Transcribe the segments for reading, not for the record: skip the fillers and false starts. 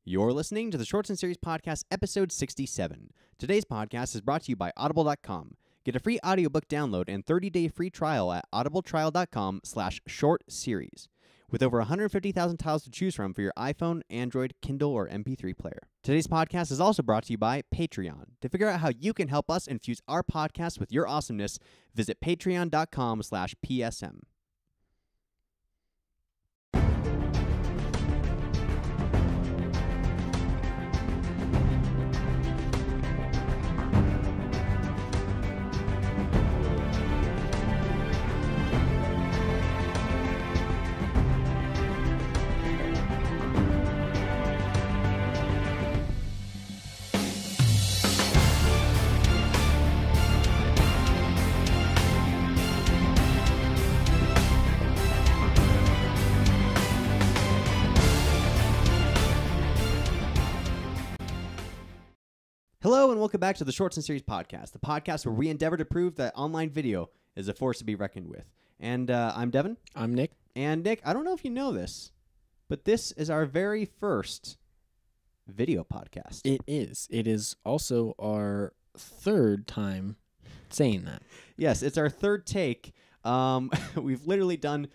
You're listening to the Shorts and Series Podcast, episode 67. Today's podcast is brought to you by Audible.com. Get a free audiobook download and 30-day free trial at audibletrial.com/shortseries. With over 150,000 titles to choose from for your iPhone, Android, Kindle, or MP3 player. Today's podcast is also brought to you by Patreon. To figure out how you can help us infuse our podcast with your awesomeness, visit patreon.com/PSM. Hello and welcome back to the Shorts and Series Podcast, the podcast where we endeavor to prove that online video is a force to be reckoned with. And I'm Devin. I'm Nick. And Nick, I don't know if you know this, but this is our very first video podcast. It is. It is also our third time saying that. Yes, it's our third take. We've literally done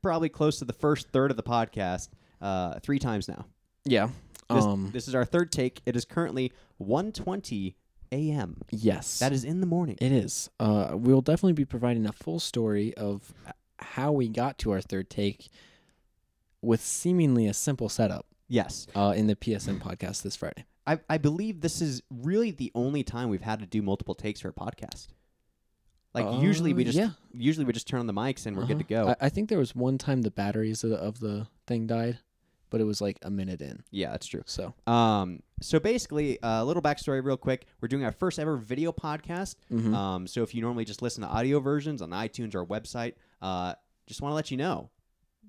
probably close to the first third of the podcast 3 times now. Yeah. This is our third take. It is currently 1:20 a.m. Yes. That is in the morning. It is. We'll definitely be providing a full story of how we got to our third take with seemingly a simple setup. Yes. In the PSN podcast this Friday. I believe this is really the only time we've had to do multiple takes for a podcast. Like usually we just turn on the mics and we're good to go. I think there was one time the batteries of the thing died, but it was like a minute in. Yeah, that's true. So basically, a little backstory real quick. We're doing our first ever video podcast. Mm-hmm. So if you normally just listen to audio versions on iTunes or our website, just want to let you know,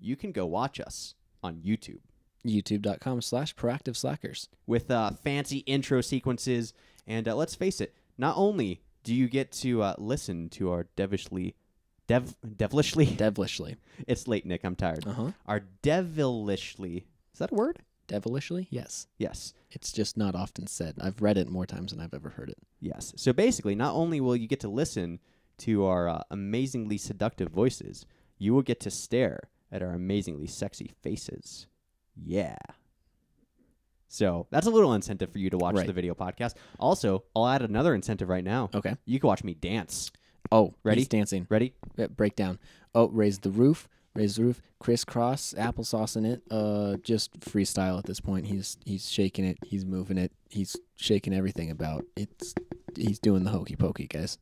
you can go watch us on YouTube. YouTube.com/ProactiveSlackers. With fancy intro sequences. And let's face it, not only do you get to listen to our devilishly... It's late, Nick. I'm tired. Our devilishly... Is that a word? Devilishly? Yes. Yes. It's just not often said. I've read it more times than I've ever heard it. Yes. So basically, not only will you get to listen to our amazingly seductive voices, you will get to stare at our amazingly sexy faces. Yeah. So that's a little incentive for you to watch the video podcast. Also, I'll add another incentive right now. Okay. You can watch me dance. Oh, ready? He's dancing. Ready? Breakdown. Oh, raise the roof, crisscross, applesauce in it. Just freestyle at this point. He's shaking it. He's moving it. He's shaking everything about. He's doing the hokey pokey, guys.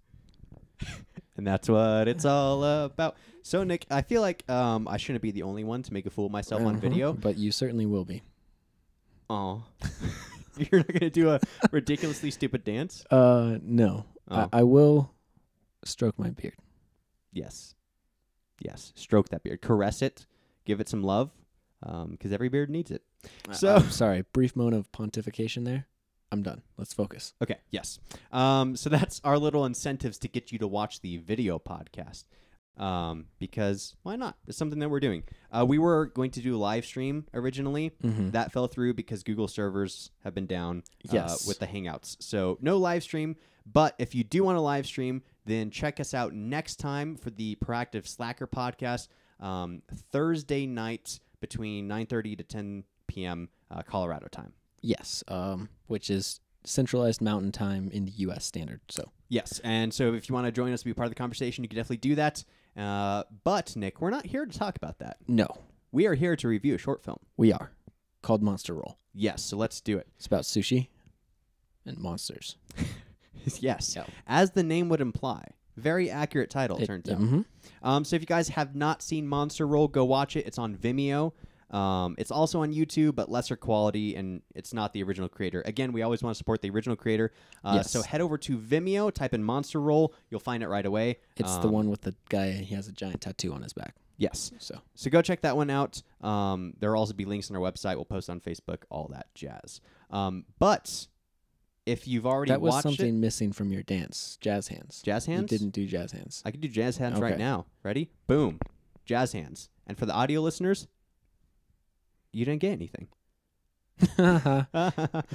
And that's what it's all about. So, Nick, I feel like I shouldn't be the only one to make a fool of myself on video. But you certainly will be. Oh. You're not going to do a ridiculously stupid dance? No. Oh. I will stroke my beard. Yes. Yes. Stroke that beard. Caress it. Give it some love. Because every beard needs it. So I'm sorry. Brief moment of pontification there. I'm done. Let's focus. Okay. Yes. So that's our little incentives to get you to watch the video podcast. Because why not? It's something that we're doing. We were going to do a live stream originally. Mm-hmm. That fell through because Google servers have been down with the Hangouts. So no live stream. But if you do want a live stream, then check us out next time for the Proactive Slacker podcast, Thursday night between 9:30 to 10 p.m. Colorado time. Yes, which is centralized mountain time in the U.S. standard. So yes, and so if you want to join us to be part of the conversation, you can definitely do that. But, Nick, we're not here to talk about that. No. We are here to review a short film. We are. Called Monster Roll. Yes, so let's do it. It's about sushi and monsters. Yes, Yeah. As the name would imply. Very accurate title, turns out. Mm-hmm. So if you guys have not seen Monster Roll, go watch it. It's on Vimeo. It's also on YouTube, but lesser quality, and it's not the original creator. Again, we always want to support the original creator. Yes. So head over to Vimeo, type in Monster Roll. You'll find it right away. It's the one with the guy, he has a giant tattoo on his back. Yes. So go check that one out. There will also be links on our website. We'll post on Facebook, all that jazz. But if you've already watched it... That was something missing from your dance. Jazz hands. Jazz hands? You didn't do jazz hands. I can do jazz hands right now. Ready? Boom. Jazz hands. And for the audio listeners, you didn't get anything.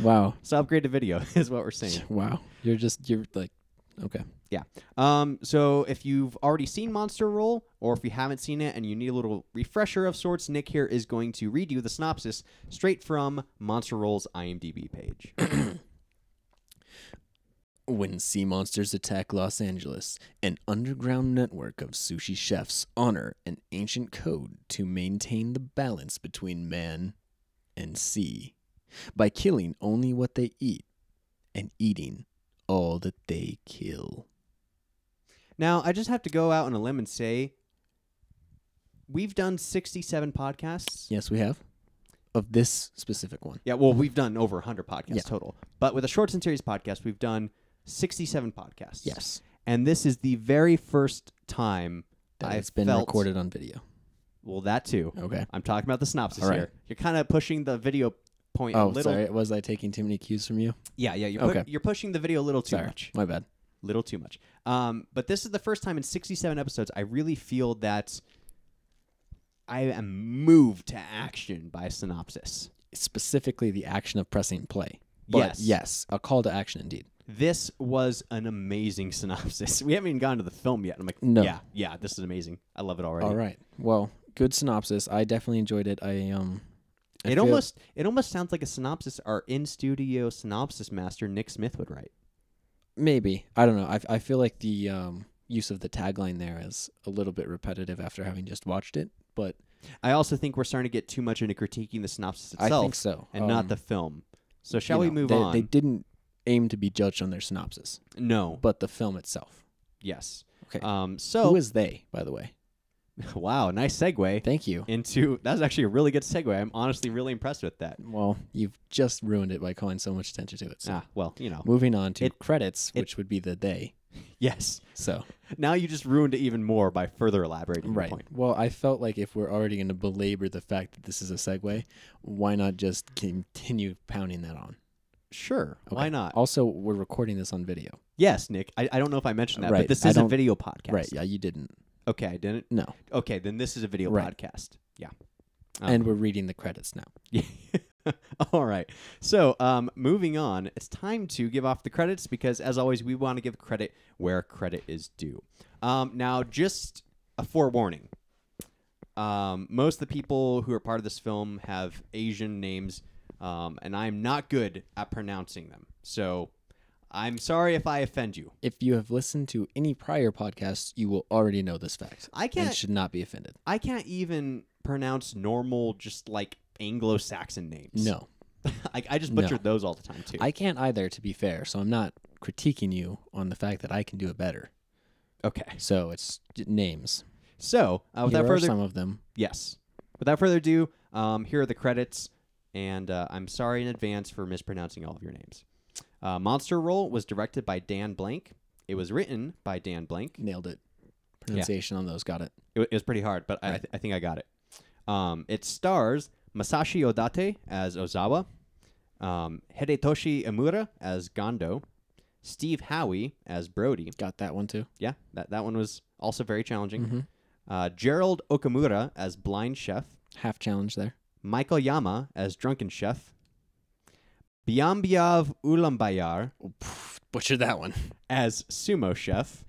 Wow. So upgrade to video is what we're saying. Wow. You're like, okay. Yeah. So if you've already seen Monster Roll, or if you haven't seen it and you need a little refresher of sorts, Nick here is going to read you the synopsis straight from Monster Roll's IMDb page. When sea monsters attack Los Angeles, an underground network of sushi chefs honor an ancient code to maintain the balance between man and sea by killing only what they eat and eating all that they kill. Now, I just have to go out on a limb and say we've done 67 podcasts. Yes, we have. Of this specific one. Yeah, well, we've done over 100 podcasts total. But with a Shorts and Series podcast, we've done 67 podcasts. Yes. And this is the very first time that I've it's been recorded on video. Well, that too. Okay. I'm talking about the synopsis All right. here. You're kind of pushing the video point a little. Sorry. Was I taking too many cues from you? Yeah. You're pushing the video a little too much. My bad. Little too much. But this is the first time in 67 episodes I really feel that I am moved to action by a synopsis. Specifically the action of pressing play. But yes, a call to action indeed. This was an amazing synopsis. We haven't even gotten to the film yet. I'm like, no. Yeah, this is amazing. I love it already. All right. Well, good synopsis. I definitely enjoyed it. It almost sounds like a synopsis our in-studio synopsis master Nick Smith would write. Maybe. I don't know. I feel like the use of the tagline there is a little bit repetitive after having just watched it, but I also think we're starting to get too much into critiquing the synopsis itself. I think so. And not the film. So shall we move on? They didn't aim to be judged on their synopsis. No. But the film itself. Yes. Okay. So who is they, by the way? Wow, nice segue. Thank you. That was actually a really good segue. I'm honestly really impressed with that. Well, you've just ruined it by calling so much attention to it. So. Well, Moving on to credits, which would be the they. Yes. So now you just ruined it even more by further elaborating right. the point. Well, I felt like if we're already going to belabor the fact that this is a segue, why not just continue pounding that on? Sure. Okay. Why not? Also, we're recording this on video. Yes, Nick. I don't know if I mentioned that, right. but this is a video podcast. Right. Yeah, you didn't. Okay, I didn't? No. Okay, then this is a video podcast. Yeah. And we're reading the credits now. Yeah. All right. So, moving on, it's time to give off the credits because, as always, we want to give credit where credit is due. Now, just a forewarning. Most of the people who are part of this film have Asian names, and I'm not good at pronouncing them. So, I'm sorry if I offend you. If you have listened to any prior podcasts, you will already know this fact. And should not be offended. I can't even pronounce normal, just like Anglo-Saxon names. No. I just butchered those all the time, too. I can't either, to be fair, so I'm not critiquing you on the fact that I can do it better. Okay. So it's names. So, without further... some of them. Yes. Without further ado, here are the credits, and I'm sorry in advance for mispronouncing all of your names. Monster Roll was directed by Dan Blank. It was written by Dan Blank. Nailed it. Pronunciation on those, got it. It was pretty hard, but right. I think I got it. It stars Masashi Odate as Ozawa, Hidetoshi Imura as Gondo, Steve Howie as Brody. Got that one too. Yeah, that one was also very challenging. Mm-hmm. Gerald Okamura as Blind Chef. Half challenge there. Michael Yama as Drunken Chef. Byambiav Ulambayar. Butchered that one. As Sumo Chef.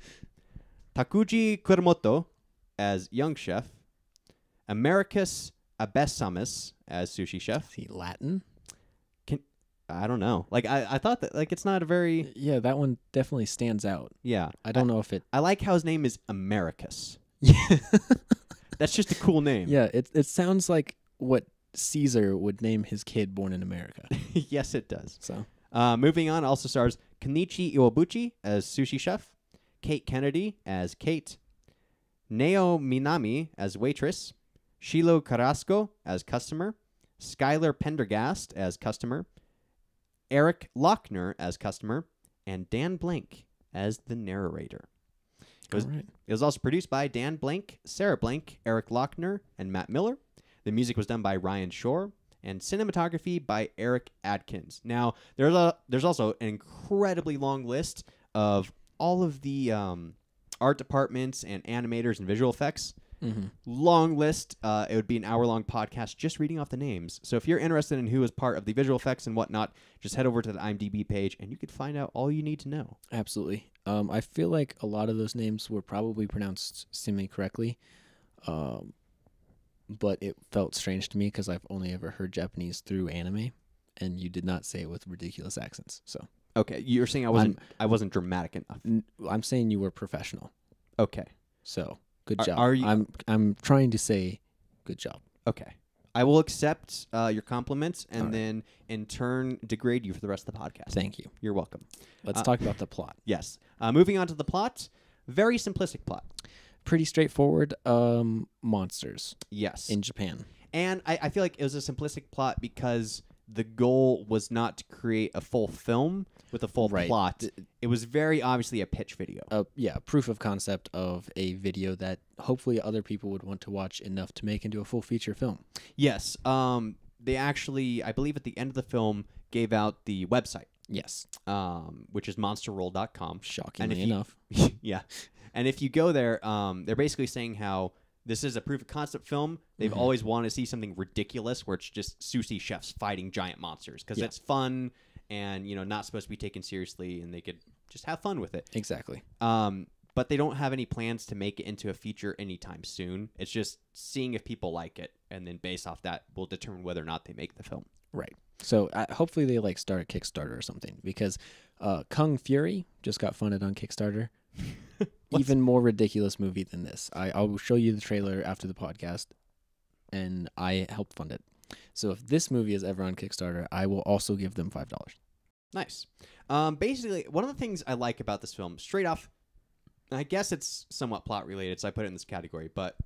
Takuji Kuramoto as Young Chef. Americus Abesamis as Sushi Chef. Is he Latin? I don't know. Like I thought that it's not a very... Yeah, that one definitely stands out. Yeah. I don't know if it... I like how his name is Americus. That's just a cool name. Yeah, it sounds like what Caesar would name his kid born in America. Yes, it does. So, moving on, also stars Kenichi Iwabuchi as Sushi Chef, Kate Kennedy as Kate, Neo Minami as Waitress, Shilo Carrasco as Customer, Skylar Pendergast as Customer, Eric Lochner as Customer, and Dan Blank as the narrator. It was also produced by Dan Blank, Sarah Blank, Eric Lochner, and Matt Miller. The music was done by Ryan Shore, and cinematography by Eric Adkins. Now, there's also an incredibly long list of all of the art departments and animators and visual effects Long list. It would be an hour-long podcast just reading off the names. So if you're interested in who is part of the visual effects and whatnot, just head over to the IMDb page, and you could find out all you need to know. Absolutely. I feel like a lot of those names were probably pronounced semi-correctly, but it felt strange to me because I've only ever heard Japanese through anime, and you did not say it with ridiculous accents. So okay, you're saying I wasn't dramatic enough. I'm saying you were professional. Okay, so good job. Are you? I'm trying to say good job. Okay, I will accept your compliments and then in turn degrade you for the rest of the podcast. Thank you. You're welcome. Let's talk about the plot. Yes. Moving on to the plot. Very simplistic plot. Pretty straightforward. Monsters. Yes. In Japan. And I feel like it was a simplistic plot because the goal was not to create a full film with a full plot. It was very obviously a pitch video. Yeah, proof of concept of a video that hopefully other people would want to watch enough to make into a full feature film. Yes. They actually, I believe at the end of the film, gave out the website. Yes. Which is monsterroll.com. Shockingly enough. Yeah. And if you go there, they're basically saying how this is a proof of concept film. They've always wanted to see something ridiculous where it's just sushi chefs fighting giant monsters because it's fun and, you know, not supposed to be taken seriously and they could just have fun with it. Exactly. But they don't have any plans to make it into a feature anytime soon. It's just seeing if people like it, and then based off that, will determine whether or not they make the film. Right. So hopefully they like start a Kickstarter or something because Kung Fury just got funded on Kickstarter. Even more ridiculous movie than this. I'll show you the trailer after the podcast, and I helped fund it. So if this movie is ever on Kickstarter, I will also give them $5. Nice. Basically, one of the things I like about this film, straight off, and I guess it's somewhat plot related, so I put it in this category, but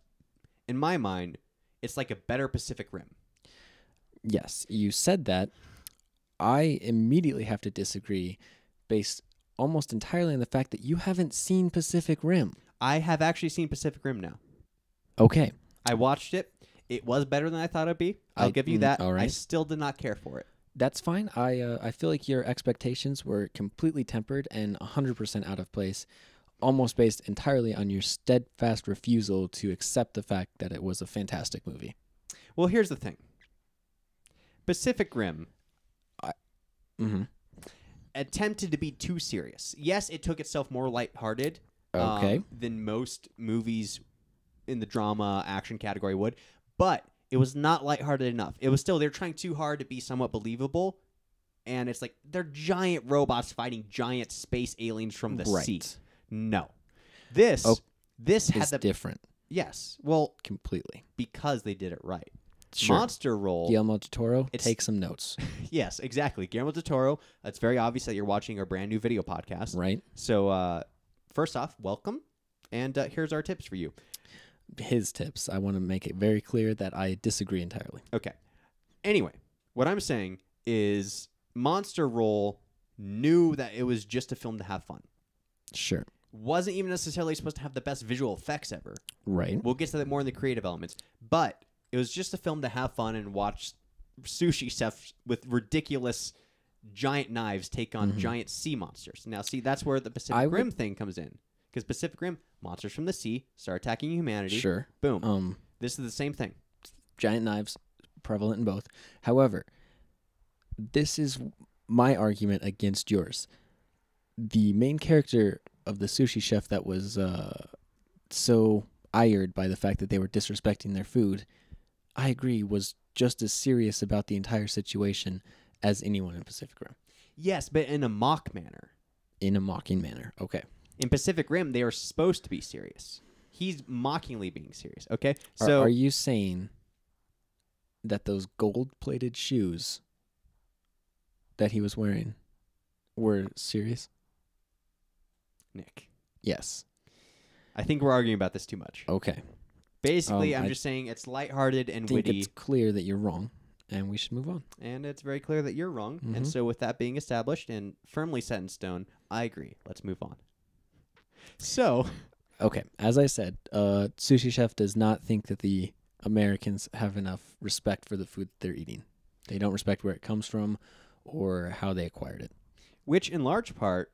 in my mind, it's like a better Pacific Rim. Yes, you said that. I immediately have to disagree based almost entirely on the fact that you haven't seen Pacific Rim. I have actually seen Pacific Rim now. Okay. I watched it. It was better than I thought it'd be. I'll give you that. All right. I still did not care for it. That's fine. I feel like your expectations were completely tempered and 100% out of place, almost based entirely on your steadfast refusal to accept the fact that it was a fantastic movie. Well, here's the thing. Pacific Rim attempted to be too serious. Yes, it took itself more lighthearted than most movies in the drama action category would, but it was not lighthearted enough. It was still, they're trying too hard to be somewhat believable, and it's like they're giant robots fighting giant space aliens from the sea. No. This had the different. Yes. Well, completely. Because they did it right. Sure. Monster Roll. Guillermo del Toro, take some notes. Yes, exactly. Guillermo del Toro. It's very obvious that you're watching our brand new video podcast. Right. So, first off, welcome. And here's our tips for you. His tips. I want to make it very clear that I disagree entirely. Okay. Anyway, what I'm saying is Monster Roll knew that it was just a film to have fun. Sure. Wasn't even necessarily supposed to have the best visual effects ever. Right. We'll get to that more in the creative elements. But it was just a film to have fun and watch sushi chefs with ridiculous giant knives take on giant sea monsters. Now, see, that's where the Pacific Rim thing comes in. Because Pacific Rim, monsters from the sea start attacking humanity. Sure. Boom. This is the same thing. Giant knives, prevalent in both. However, this is my argument against yours. The main character of the sushi chef that was so ired by the fact that they were disrespecting their food, I agree, was just as serious about the entire situation as anyone in Pacific Rim. Yes, but in a mock manner. In a mocking manner. Okay. In Pacific Rim, they are supposed to be serious. He's mockingly being serious. Okay. So are you saying that those gold-plated shoes that he was wearing were serious? Nick. Yes. I think we're arguing about this too much. Okay. Basically, I'm just saying it's lighthearted and witty. I think it's clear that you're wrong, and we should move on. And it's very clear that you're wrong. And so with that being established and firmly set in stone, I agree. Let's move on. So. Okay. As I said, Sushi Chef does not think that the Americans have enough respect for the food that they're eating. They don't respect where it comes from or how they acquired it. Which, in large part,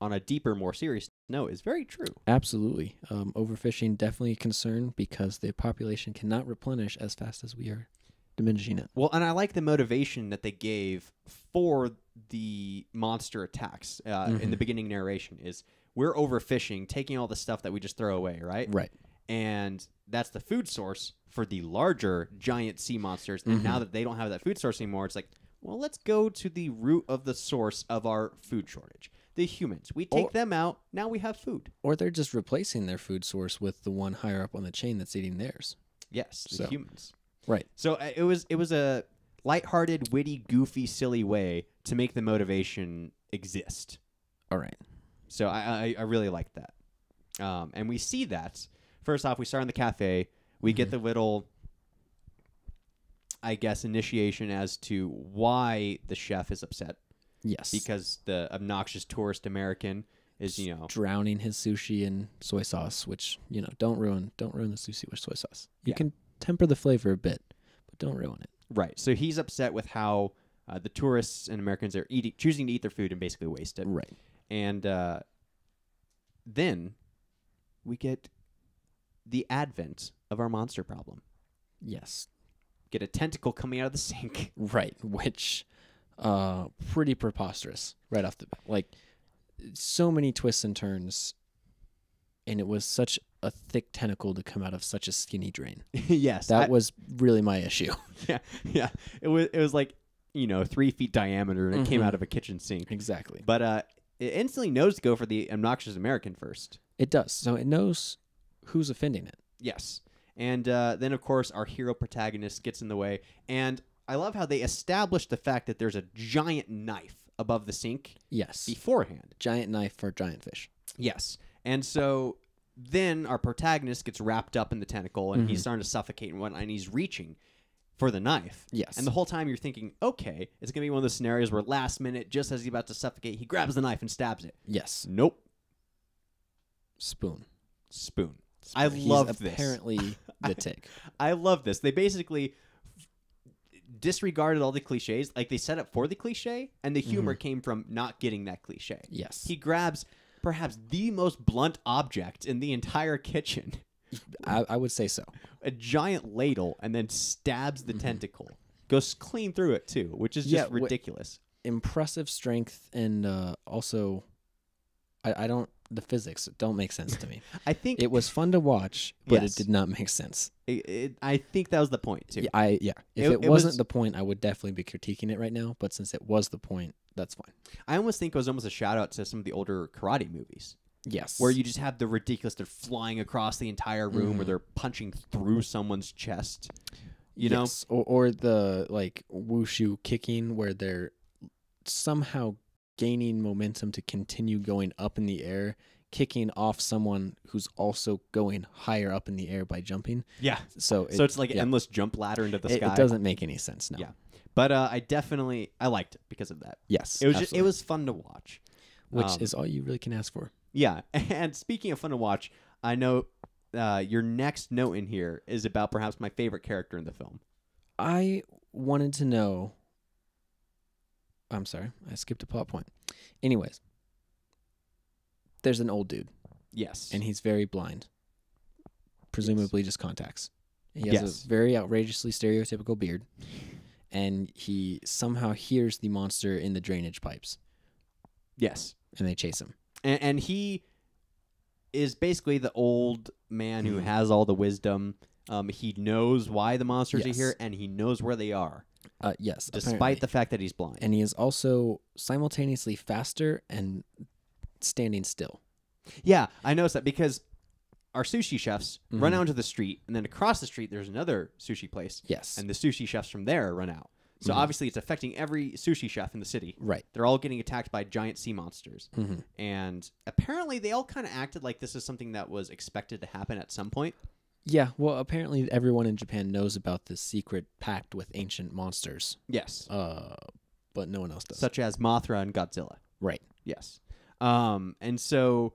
on a deeper, more serious note is very true. Absolutely. Overfishing definitely a concern because the population cannot replenish as fast as we are diminishing it. Well, and I like the motivation that they gave for the monster attacks in the beginning narration is we're overfishing, taking all the stuff that we just throw away, right? Right. And that's the food source for the larger giant sea monsters. And now that they don't have that food source anymore, it's like, well, let's go to the root of the source of our food shortage. The humans. We take them out. Now we have food. Or they're just replacing their food source with the one higher up on the chain that's eating theirs. Yes, the humans. Right. So it was a lighthearted, witty, goofy, silly way to make the motivation exist. All right. So I really like that. And we see that. First off, we start in the cafe. We get the little, I guess, initiation as to why the chef is upset. Yes. Because the obnoxious tourist American is, drowning his sushi in soy sauce, which, don't ruin the sushi with soy sauce. You can temper the flavor a bit, but don't ruin it. Right. So he's upset with how the tourists and Americans are choosing to eat their food and basically waste it. Right. And then we get the advent of our monster problem. Yes. Get a tentacle coming out of the sink. Right, which pretty preposterous right off the bat. Like, so many twists and turns, and it was such a thick tentacle to come out of such a skinny drain. Yes. That was really my issue. Yeah. It was like, 3 feet diameter, and it came out of a kitchen sink. Exactly. But it instantly knows to go for the obnoxious American first. It does. So it knows who's offending it. Yes. And then, of course, our hero protagonist gets in the way. And I love how they established the fact that there's a giant knife above the sink. Yes. Beforehand. Giant knife for giant fish. Yes. And so then our protagonist gets wrapped up in the tentacle, and he's starting to suffocate and whatnot, and he's reaching for the knife. Yes. And the whole time you're thinking, okay, it's going to be one of those scenarios where last minute, just as he's about to suffocate, he grabs the knife and stabs it. Yes. Nope. Spoon. I love this. Apparently the tick. I love this. They basically disregarded all the cliches. Like, they set up for the cliche, and the humor came from not getting that cliche. Yes. He grabs perhaps the most blunt object in the entire kitchen. I would say so. A giant ladle, and then stabs the tentacle. Goes clean through it, too, which is just ridiculous. Impressive strength, and also, I don't... The physics don't make sense to me. I think it was fun to watch, but it did not make sense. I think that was the point too. If it wasn't the point, I would definitely be critiquing it right now. But since it was the point, that's fine. I almost think it was almost a shout out to some of the older karate movies. Yes, where you just have the ridiculous, they're flying across the entire room, or they're punching through someone's chest. You know, or the like wushu kicking, where they're somehow gaining momentum to continue going up in the air, kicking off someone who's also going higher up in the air by jumping. Yeah. So it's like an endless jump ladder into the sky. It doesn't make any sense now. Yeah. But I liked it because of that. Yes. It was fun to watch. Which is all you really can ask for. Yeah. And speaking of fun to watch, I know your next note in here is about perhaps my favorite character in the film. I wanted to know... I'm sorry, I skipped a plot point. Anyways, there's an old dude. Yes. And he's very blind. Presumably just contacts. He has a very outrageously stereotypical beard. And he somehow hears the monster in the drainage pipes. Yes. And they chase him. And he is basically the old man who has all the wisdom. He knows why the monsters are here, and he knows where they are. Yes. Despite apparently. the fact that he's blind. And he is also simultaneously faster and standing still. Yeah, I noticed that because our sushi chefs run out into the street, and then across the street there's another sushi place. Yes. And the sushi chefs from there run out. So obviously it's affecting every sushi chef in the city. Right. They're all getting attacked by giant sea monsters. And apparently they all kind of acted like this is something that was expected to happen at some point. Yeah, well, apparently everyone in Japan knows about this secret pact with ancient monsters. Yes. But no one else does. Such as Mothra and Godzilla. Right. Yes. And so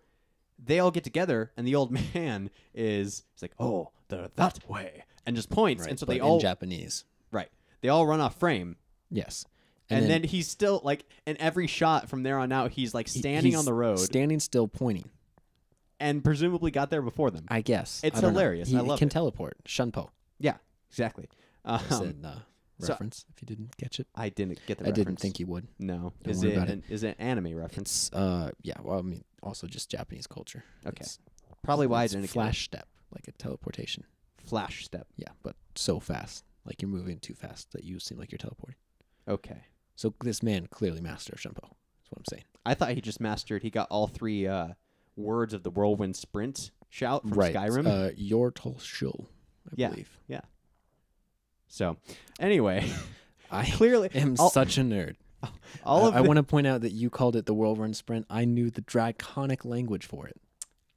they all get together, and the old man is like, oh, they're that way, and just points. Right, and so but they all... in Japanese. Right. They all run off frame. Yes. And then he's still like in every shot from there on out, he's like standing on the road, standing still, pointing, and presumably got there before them. I guess it's hilarious. I love it. He can it. teleport. Shunpo. Yeah, exactly. Reference if you didn't catch it. I didn't get the reference. reference. I didn't think you would. No. Is it an anime reference? Yeah. Well, I mean, also just Japanese culture. Okay. Probably why I didn't flash step, like a teleportation. Flash step. Yeah, but so fast, like you're moving too fast that you seem like you're teleporting. Okay. So this man clearly mastered Shunpo. That's what I'm saying. I thought he just mastered. He got all 3 words of the whirlwind sprint shout from Skyrim. Yortal Shul, I believe. Yeah. So, anyway, I clearly am such a nerd. I want to point out that you called it the whirlwind sprint. I knew the draconic language for it.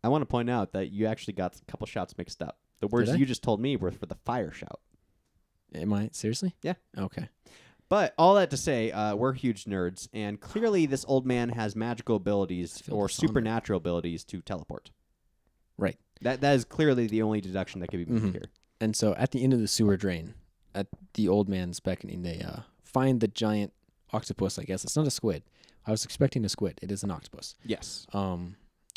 I want to point out that you actually got a couple shouts mixed up. The words you just told me were for the fire shout. Am I? Seriously? Yeah. Okay. But all that to say, we're huge nerds, and clearly this old man has magical abilities or supernatural abilities to teleport. Right. That is clearly the only deduction that could be made here. And so at the end of the sewer drain, at the old man's beckoning, they find the giant octopus, I guess. It's not a squid. I was expecting a squid. It is an octopus. Yes.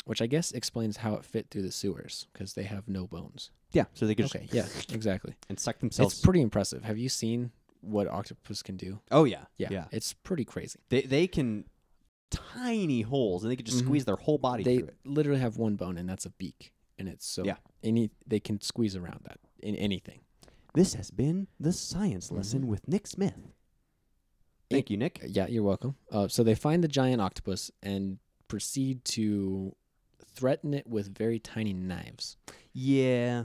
Which I guess explains how it fit through the sewers, because they have no bones. Yeah, so they could yeah, exactly. And suck themselves. It's pretty impressive. Have you seen what octopus can do? Oh, yeah. Yeah. It's pretty crazy. They can tiny holes, and they can just squeeze their whole body through it. They literally have one bone, and that's a beak. And it's so they can squeeze around that in anything. This has been the science lesson with Nick Smith. Thank you, Nick. Yeah, you're welcome. So they find the giant octopus and proceed to threaten it with very tiny knives. Yeah.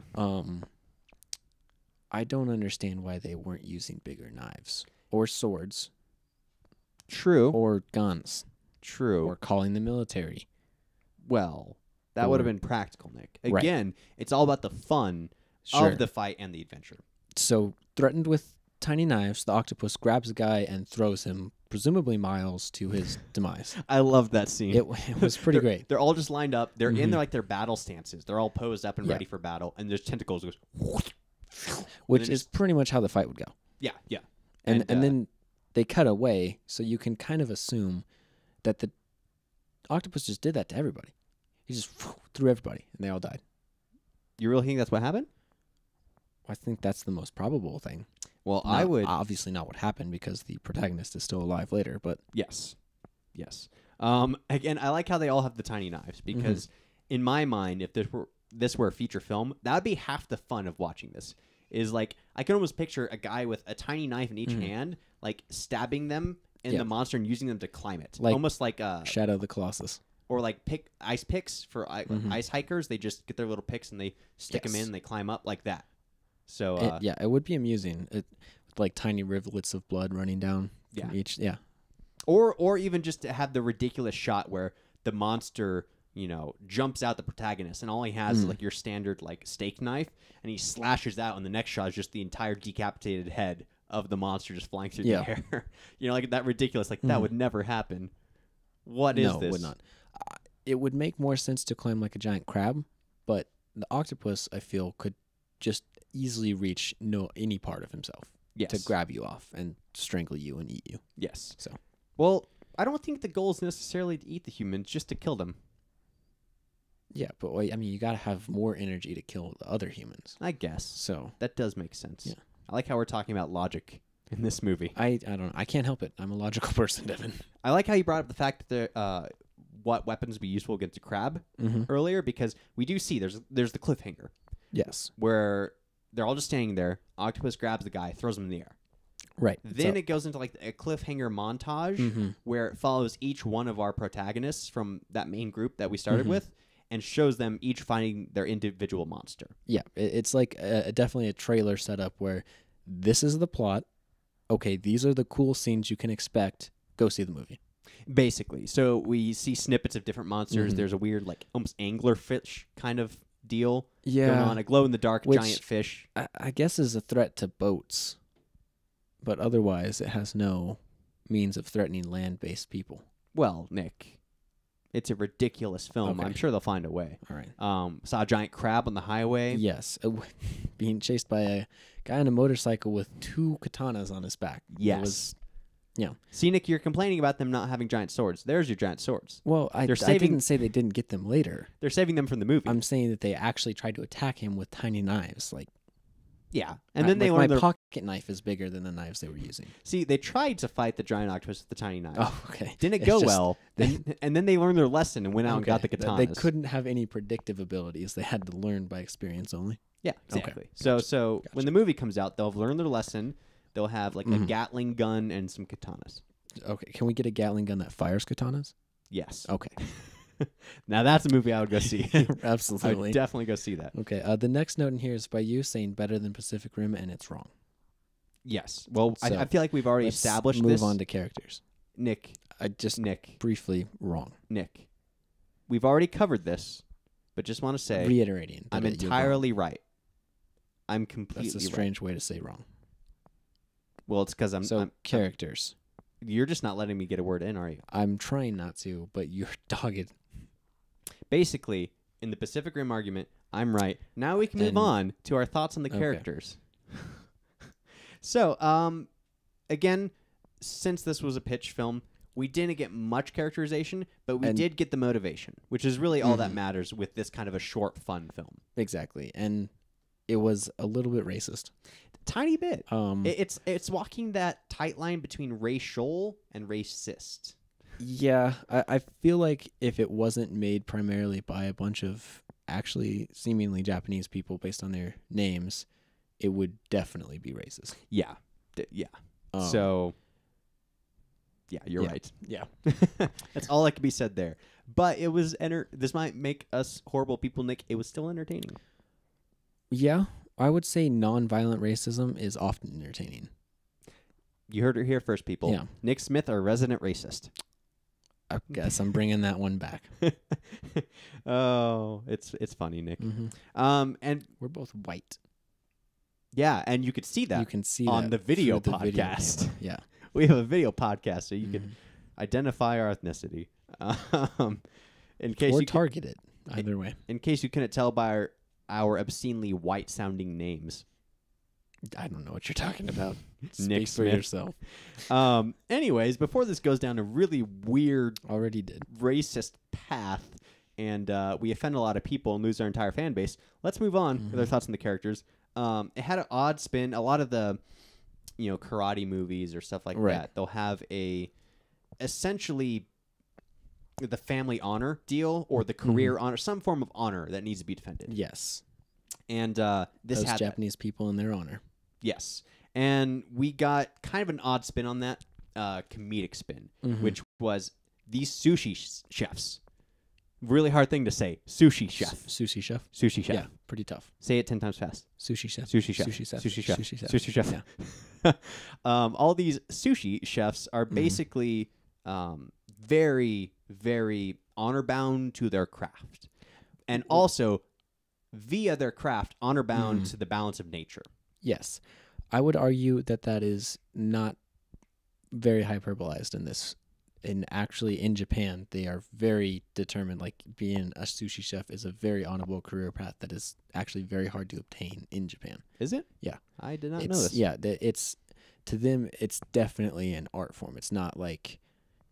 I don't understand why they weren't using bigger knives or swords. True. Or guns. True. Or calling the military. Well, that would have been practical, Nick. Again, it's all about the fun of the fight and the adventure. So, threatened with tiny knives, the octopus grabs the guy and throws him, presumably miles, to his demise. I love that scene. It was pretty great. They're all just lined up. They're in their battle stances. They're all posed up and ready for battle, and there's tentacles goes, which is pretty much how the fight would go. Yeah, yeah. And then they cut away, so you can kind of assume that the octopus just did that to everybody. He just threw everybody, and they all died. You really think that's what happened? I think that's the most probable thing. Well, I would... Obviously not what happened, because the protagonist is still alive later, but... Yes. Again, I like how they all have the tiny knives, because in my mind, if this were a feature film, that would be half the fun of watching this. Is like, I can almost picture a guy with a tiny knife in each hand, like stabbing them in the monster and using them to climb it. Like almost like Shadow of the Colossus. Or like ice picks for ice hikers. They just get their little picks and they stick them in and they climb up like that. So it would be amusing. With like tiny rivulets of blood running down from each. Yeah. Or even just to have the ridiculous shot where the monster, jumps out the protagonist and all he has is like your standard like steak knife and he slashes out and the next shot is just the entire decapitated head of the monster just flying through the air. Like that ridiculous. Like that would never happen. What is this? No, it would not. It would make more sense to climb like a giant crab, but the octopus, I feel, could just easily reach any part of himself to grab you off and strangle you and eat you. Yes. So, well, I don't think the goal is necessarily to eat the humans, just to kill them. Yeah, but I mean, you got to have more energy to kill the other humans. I guess. So that does make sense. Yeah. I like how we're talking about logic in this movie. I don't know. I can't help it. I'm a logical person, Devin. I like how you brought up the fact that what weapons would be useful against a crab earlier, because we do see there's the cliffhanger. Yes. Where they're all just standing there. Octopus grabs the guy, throws him in the air. Right. Then it goes into like a cliffhanger montage where it follows each one of our protagonists from that main group that we started with and shows them each finding their individual monster. Yeah. It's like definitely a trailer setup where this is the plot. Okay, these are the cool scenes you can expect. Go see the movie. Basically. So we see snippets of different monsters. There's a weird like almost anglerfish kind of deal going on. A glow-in-the-dark giant fish. I guess is a threat to boats. But otherwise, it has no means of threatening land-based people. Well, Nick, it's a ridiculous film. Okay. I'm sure they'll find a way. All right. Saw a giant crab on the highway. Yes. Being chased by a guy on a motorcycle with 2 katanas on his back. Yes. Yeah. See, Nick, you're complaining about them not having giant swords. There's your giant swords. Well, I didn't say they didn't get them later. They're saving them from the movie. I'm saying that they actually tried to attack him with tiny knives. Like, yeah. And then they learned my pocket knife is bigger than the knives they were using. See, they tried to fight the giant octopus with the tiny knife. Oh, okay. Didn't go well. And then they learned their lesson and went out and got the katanas. They couldn't have any predictive abilities. They had to learn by experience only. Yeah, exactly. Okay. So when the movie comes out, they'll have learned their lesson. They'll have like a Gatling gun and some katanas. Okay. Can we get a Gatling gun that fires katanas? Yes. Okay. Now that's a movie I would go see. Absolutely. I would definitely go see that. Okay. The next note in here is by you saying better than Pacific Rim, and it's wrong. Yes. Well, So, I feel like we've already established this. Move on to characters. Nick. Briefly wrong. Nick. We've already covered this, but just want to say. Reiterating. I'm entirely right. I'm completely right. That's a strange way to say wrong. Well, it's because I'm characters. You're just not letting me get a word in, are you? I'm trying not to, but you're dogged. Basically, in the Pacific Rim argument, I'm right. Now we can move on to our thoughts on the characters. So, again, since this was a pitch film, we didn't get much characterization, but we did get the motivation, which is really all that matters with this kind of a short, fun film. Exactly. And it was a little bit racist. Tiny bit. It's walking that tight line between racial and racist. Yeah, I feel like if it wasn't made primarily by a bunch of actually seemingly Japanese people based on their names, it would definitely be racist. Yeah. Yeah. So, yeah, you're right. Yeah. That's all that can be said there. But it was this might make us horrible people, Nick. It was still entertaining. Yeah. I would say non-violent racism is often entertaining. You heard it here first, people. Yeah. Nick Smith, our resident racist. I guess I'm bringing that one back. Oh, it's funny, Nick. And we're both white. Yeah, and you could see that. You can see on that the video podcast. Yeah, we have a video podcast, so you can identify our ethnicity. In case or you target it either way. In case you couldn't tell by our obscenely white-sounding names. I don't know what you're talking about. Nick Speak for yourself. Anyways, before this goes down a really weird, racist path, and we offend a lot of people and lose our entire fan base, let's move on with our thoughts on the characters. It had an odd spin. A lot of the, karate movies or stuff like that, they'll have essentially the family honor deal or the career honor, some form of honor that needs to be defended. Yes. And this had Japanese people in their honor. Yes. And we got kind of an odd spin on that, comedic spin, which was these sushi chefs. Really hard thing to say. Sushi chef. Sushi chef? Sushi chef. Yeah, pretty tough. Say it 10 times fast. Sushi chef. Sushi chef. Sushi chef. Sushi chef. Sushi chef. Sushi chef. Yeah. All these sushi chefs are basically very, very honor-bound to their craft. And also, via their craft, honor-bound to the balance of nature. Yes. I would argue that is not very hyperbolized in this. And actually, in Japan, they are very determined. Like, being a sushi chef is a very honorable career path that is actually very hard to obtain in Japan. Is it? Yeah. I did not know this. Yeah, to them, it's definitely an art form. It's not like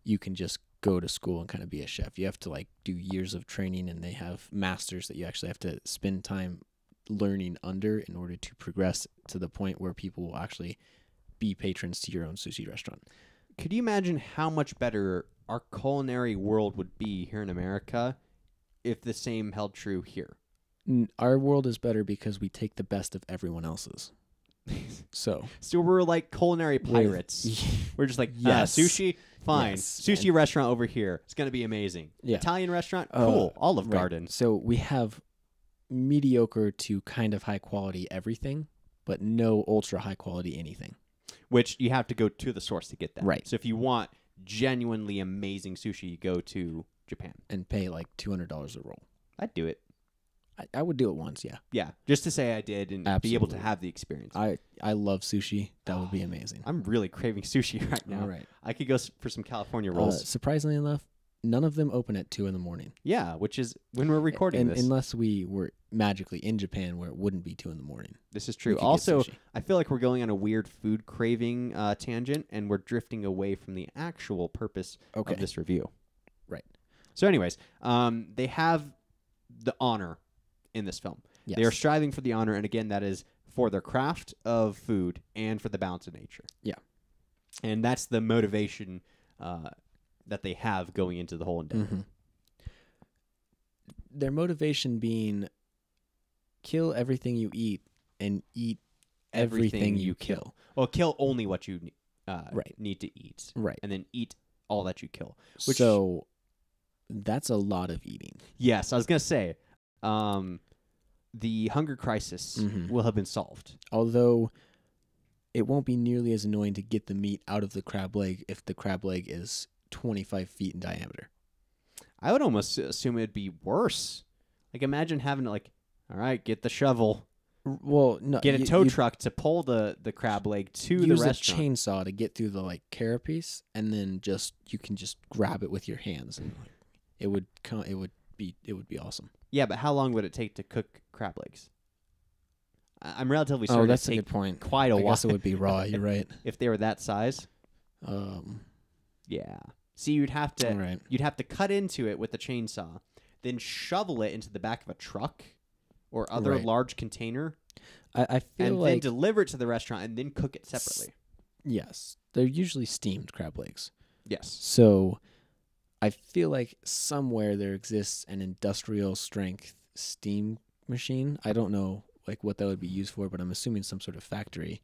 you can just go to school and kind of be a chef. You have to, do years of training, and they have masters that you actually have to spend time learning under in order to progress to the point where people will actually be patrons to your own sushi restaurant. Could you imagine how much better our culinary world would be here in America if the same held true here? Our world is better because we take the best of everyone else's. So we're like culinary pirates. We're just like, sushi, fine. Yes. Sushi restaurant over here. It's going to be amazing. Yeah. Italian restaurant, cool. Olive Garden. So we have mediocre to kind of high quality everything, but no ultra high quality anything. Which you have to go to the source to get that. Right. So if you want genuinely amazing sushi, you go to Japan. And pay like $200 a roll. I'd do it. I would do it once, yeah. Yeah, just to say I did and be able to have the experience. I love sushi. That would be amazing. I'm really craving sushi right now. All right. I could go for some California rolls. Surprisingly enough, None of them open at 2 a.m. Yeah, which is when we're recording this. Unless we were magically in Japan where it wouldn't be 2 a.m. This is true. Also, I feel like we're going on a weird food craving tangent, and we're drifting away from the actual purpose of this review. Right. So anyways, they have the honor in this film. Yes. They are striving for the honor, and again, that is for their craft of food and for the balance of nature. Yeah. And that's the motivation that they have going into the whole endeavor. Mm-hmm. Their motivation being kill everything you eat and eat everything you kill. Well, kill only what you need to eat. Right. And then eat all that you kill. So that's a lot of eating. Yes, I was going to say, the hunger crisis will have been solved. Although it won't be nearly as annoying to get the meat out of the crab leg if the crab leg is 25 feet in diameter. I would almost assume it'd be worse. Like, imagine having to, like, all right, get the shovel. Well, no. Get a tow truck to pull the crab leg to the restaurant. Use a chainsaw to get through the, like, carapace, and then you can just grab it with your hands, and like, it would be awesome. Yeah, but how long would it take to cook crab legs? I'm relatively certain. Oh, that's a good point. Quite a while. I guess it would be raw. You're right. If they were that size. Yeah. See, you'd have to cut into it with the chainsaw, then shovel it into the back of a truck or other large container. I feel and like then deliver it to the restaurant and then cook it separately. Yes, they're usually steamed crab legs. Yes. So I feel like somewhere there exists an industrial strength steam machine. I don't know like what that would be used for, but I'm assuming some sort of factory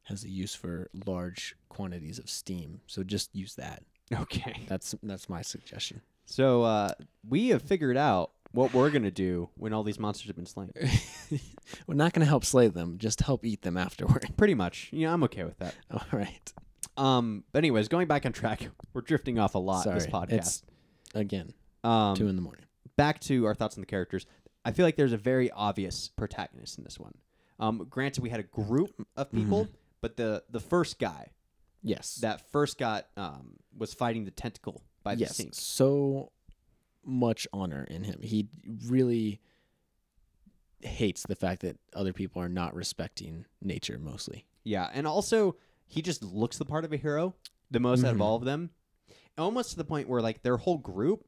has a use for large quantities of steam. So just use that. Okay. That's my suggestion. So we have figured out what we're going to do when all these monsters have been slain. We're not going to help slay them, just help eat them afterward. Pretty much. Yeah, I'm okay with that. All right. But anyways, going back on track, we're drifting off a lot this podcast. It's, again, 2 a.m. Back to our thoughts on the characters. I feel like there's a very obvious protagonist in this one. Granted, we had a group of people, but the first guy, that first was fighting the tentacle by the sink. So much honor in him. He really hates the fact that other people are not respecting nature mostly. Yeah, and also he just looks the part of a hero the most out of all of them. Almost to the point where like their whole group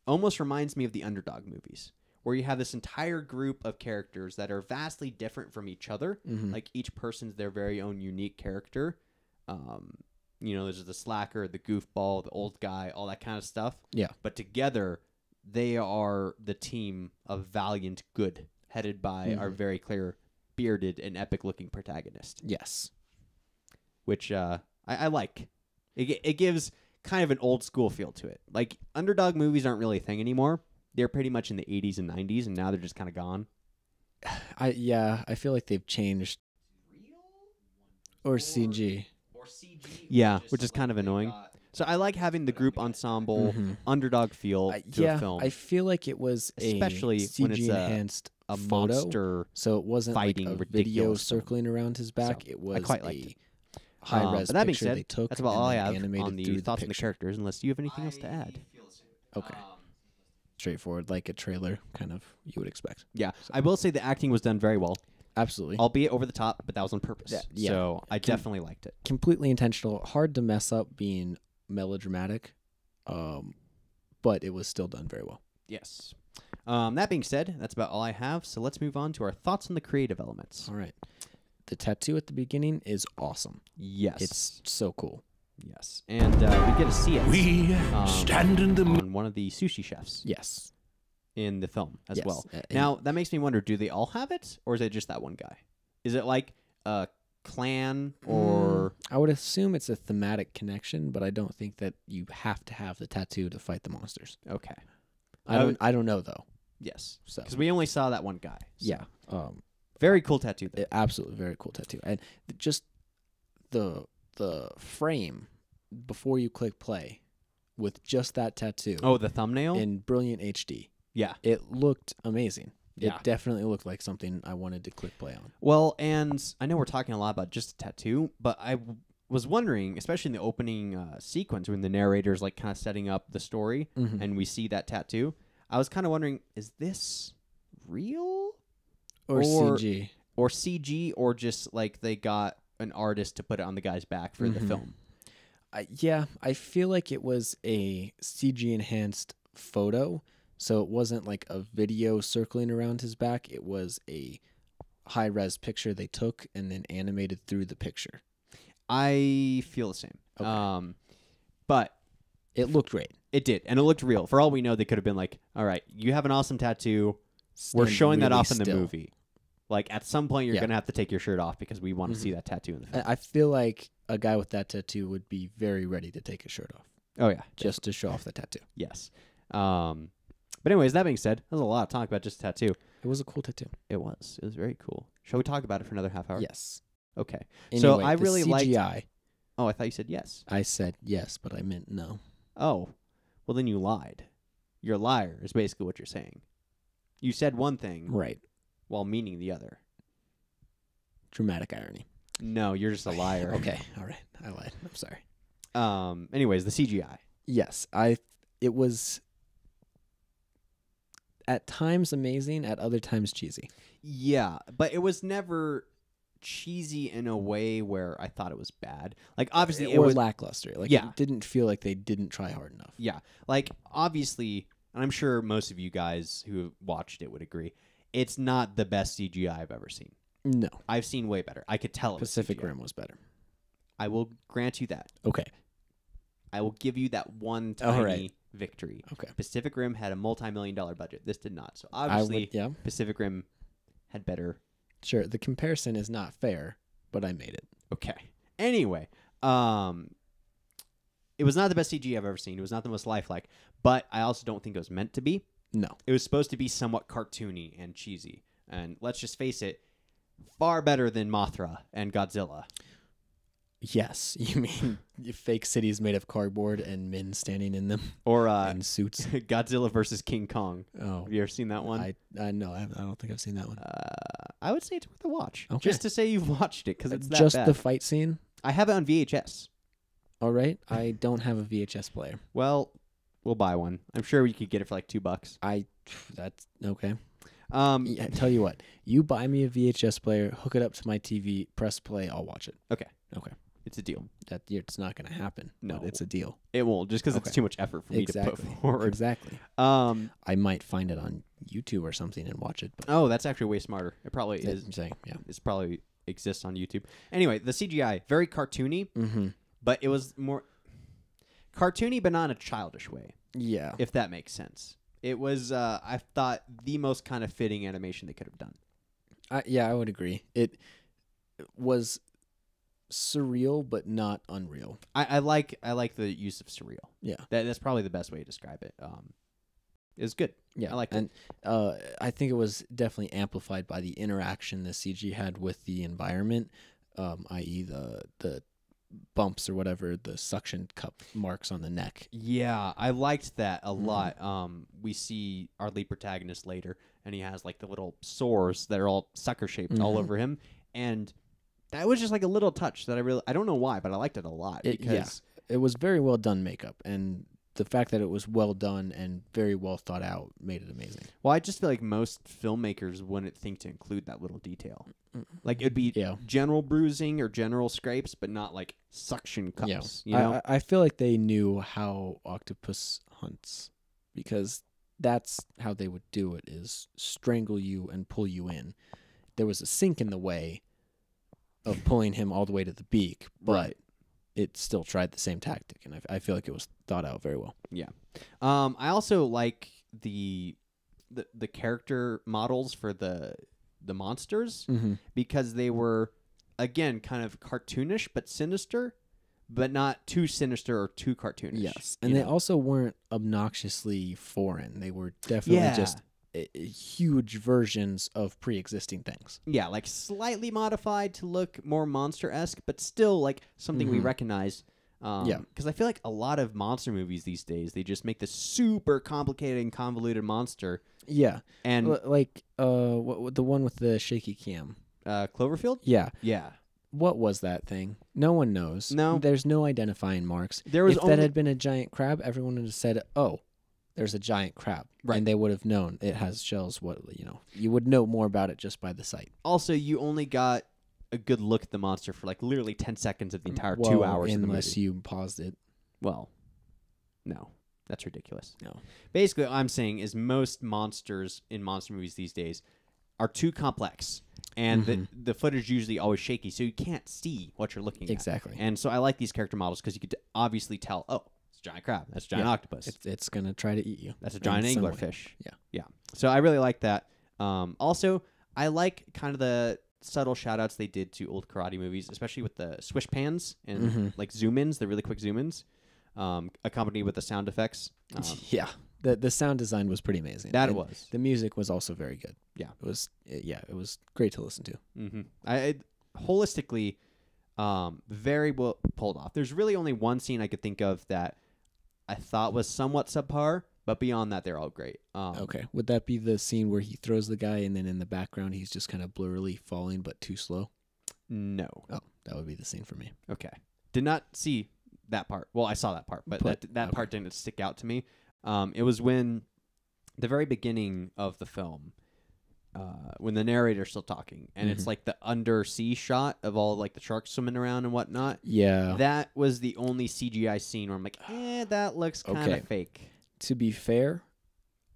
almost reminds me of the Underdog movies, where you have this entire group of characters that are vastly different from each other. Like each person's their very own unique character. There's the slacker, the goofball, the old guy, all that kind of stuff. Yeah. But together, they are the team of valiant good, headed by our very clear, bearded, and epic-looking protagonist. Yes. Which I like. It gives kind of an old-school feel to it. Like, Underdog movies aren't really a thing anymore. They're pretty much in the 80s and 90s, and now they're just kind of gone. I feel like they've changed. Or CG. Yeah, which is kind of annoying. So I like having the group ensemble, underdog feel to a film. I feel like it was especially CG when it's enhanced a photo, monster, so it wasn't fighting like a ridiculous video circling around his back. So, it was I quite liked it. High-res but that being picture said, they took. That's about all I have on the thoughts on the characters, unless you have anything else to add. Okay. Straightforward, like a trailer, kind of, you would expect. Yeah, so. I will say the acting was done very well. Absolutely. Albeit over the top, but that was on purpose. Yeah. So I definitely liked it. Completely intentional. Hard to mess up being melodramatic, but it was still done very well. Yes. That being said, that's about all I have. So let's move on to our thoughts on the creative elements. All right. The tattoo at the beginning is awesome. Yes. It's so cool. Yes. And we get to see it. We stand in the on one of the sushi chefs. Yes. In the film as well. Now, that makes me wonder, do they all have it, or is it just that one guy? Is it like a clan, or... I would assume it's a thematic connection, but I don't think that you have to have the tattoo to fight the monsters. Okay. I don't know, though. Yes. Because we only saw that one guy. So. Yeah. Very cool tattoo, though. Absolutely very cool tattoo. And just the frame before you click play with just that tattoo. Oh, the thumbnail? In brilliant HD. Yeah. It looked amazing. Yeah. It definitely looked like something I wanted to click play on. Well, and I know we're talking a lot about just a tattoo, but I was wondering, especially in the opening sequence when the narrator's like kind of setting up the story and we see that tattoo, I was kind of wondering, is this real? Or CG? Or CG, or just like they got an artist to put it on the guy's back for the film. Yeah, I feel like it was a CG-enhanced photo, so it wasn't like a video circling around his back. It was a high-res picture they took and then animated through the picture. I feel the same. Okay. But it looked great. It did, and it looked real. For all we know, they could have been like, all right, you have an awesome tattoo. We're showing that off in the movie. Like, at some point, you're going to have to take your shirt off because we want to see that tattoo in the film. I feel like a guy with that tattoo would be very ready to take his shirt off. Oh, yeah. Just to show off the tattoo. Yes. But anyways, that being said, there's a lot of talk about just a tattoo. It was a cool tattoo. It was. It was very cool. Shall we talk about it for another half hour? Yes. Okay. Anyway, so I really CGI. liked... Oh, I thought you said yes. I said yes, but I meant no. Oh. Well, then you lied. You're a liar is basically what you're saying. You said one thing. Right. While meaning the other. Dramatic irony. No, you're just a liar. Okay. All right. I lied. I'm sorry. Anyways, the CGI. Yes. It was at times amazing, at other times cheesy. Yeah, but it was never cheesy in a way where I thought it was bad. Like, obviously, it was lackluster. Like, yeah. It didn't feel like they didn't try hard enough. Yeah. Like, obviously, and I'm sure most of you guys who have watched it would agree, it's not the best CGI I've ever seen. No. I've seen way better. I could tell it Pacific Rim was better. I will grant you that. Okay. I will give you that one tiny victory. Okay. Pacific Rim had a multi-million-dollar budget. This did not. So obviously, Pacific Rim had better. Sure. The comparison is not fair, but I made it. Okay. Anyway, it was not the best CG I've ever seen. It was not the most lifelike, but I also don't think it was meant to be. No. It was supposed to be somewhat cartoony and cheesy. And let's just face it, far better than Mothra and Godzilla. Yes, you mean fake cities made of cardboard and men standing in them, or in suits. Godzilla versus King Kong. Oh, have you ever seen that one? No, I don't think I've seen that one. I would say it's worth a watch, okay. Just to say you've watched it because it's that just bad. The fight scene. I have it on VHS. All right, I don't have a VHS player. Well, we'll buy one. I'm sure we could get it for like $2. That's okay. I tell you what, you buy me a VHS player, hook it up to my TV, press play, I'll watch it. Okay. It's a deal. It's not going to happen. No, it's a deal. It won't, just because it's too much effort for me to put forward. Exactly. I might find it on YouTube or something and watch it. But that's actually way smarter. It probably is. I'm saying, yeah. It's probably exists on YouTube. Anyway, the CGI, very cartoony, but it was more cartoony, but not in a childish way. Yeah. If that makes sense. It was, I thought, the most kind of fitting animation they could have done. I would agree. It was surreal, but not unreal. I like the use of surreal. Yeah. That's probably the best way to describe it. It was good. Yeah. I liked it. And I think it was definitely amplified by the interaction the CG had with the environment, i.e. the bumps or whatever, the suction cup marks on the neck. Yeah, I liked that a lot. We see our lead protagonist later, and he has like the little sores that are all sucker shaped all over him, and that was just like a little touch that I don't know why, but I liked it a lot. Because it was very well done makeup, and the fact that it was well done and very well thought out made it amazing. Well, I just feel like most filmmakers wouldn't think to include that little detail. Like, it'd be general bruising or general scrapes, but not like suction cups. Yeah. You know? I feel like they knew how octopus hunts, because that's how they would do it, is strangle you and pull you in. There was a sink in the way of pulling him all the way to the beak, but it still tried the same tactic, and I feel like it was thought out very well. Yeah. I also like the character models for the monsters, because they were, again, kind of cartoonish but sinister, but not too sinister or too cartoonish. Yes, and they also weren't obnoxiously foreign. They were definitely just huge versions of pre-existing things. Yeah, like slightly modified to look more monster-esque, but still like something we recognize. Because I feel like a lot of monster movies these days, they just make this super complicated and convoluted monster. Yeah, and like the one with the shaky cam. Cloverfield? Yeah. Yeah. what was that thing? No one knows. No. There's no identifying marks. There was if that had been a giant crab, everyone would have said, "Oh, there's a giant crab," right. And they would have known it has shells. You would know more about it just by the sight. Also, you only got a good look at the monster for like literally 10 seconds of the entire 2 hours of the movie. Unless you paused it. Well, no. That's ridiculous. No. Basically, what I'm saying is most monsters in monster movies these days are too complex. And the footage is usually always shaky, so you can't see what you're looking at. Exactly. And so I like these character models because you could obviously tell, oh, it's a giant crab. That's a giant octopus. It's going to try to eat you. That's a giant anglerfish. Yeah. Yeah. So I really like that. Also, I like kind of the subtle shout-outs they did to old karate movies, especially with the swish pans and like zoom-ins, the really quick zoom-ins, accompanied with the sound effects. Yeah. The sound design was pretty amazing. It was. The music was also very good. Yeah. It was great to listen to. I holistically, very well pulled off. There's really only one scene I could think of that I thought was somewhat subpar, but beyond that, they're all great. Okay. Would that be the scene where he throws the guy and then in the background he's just kind of blurrily falling but too slow? No. Oh, that would be the scene for me. Okay. Did not see that part. Well, I saw that part, but that part didn't stick out to me. It was when the very beginning of the film, when the narrator's still talking, and it's like the undersea shot of all like the sharks swimming around and whatnot. Yeah. That was the only CGI scene where I'm like, that looks kind of fake. To be fair,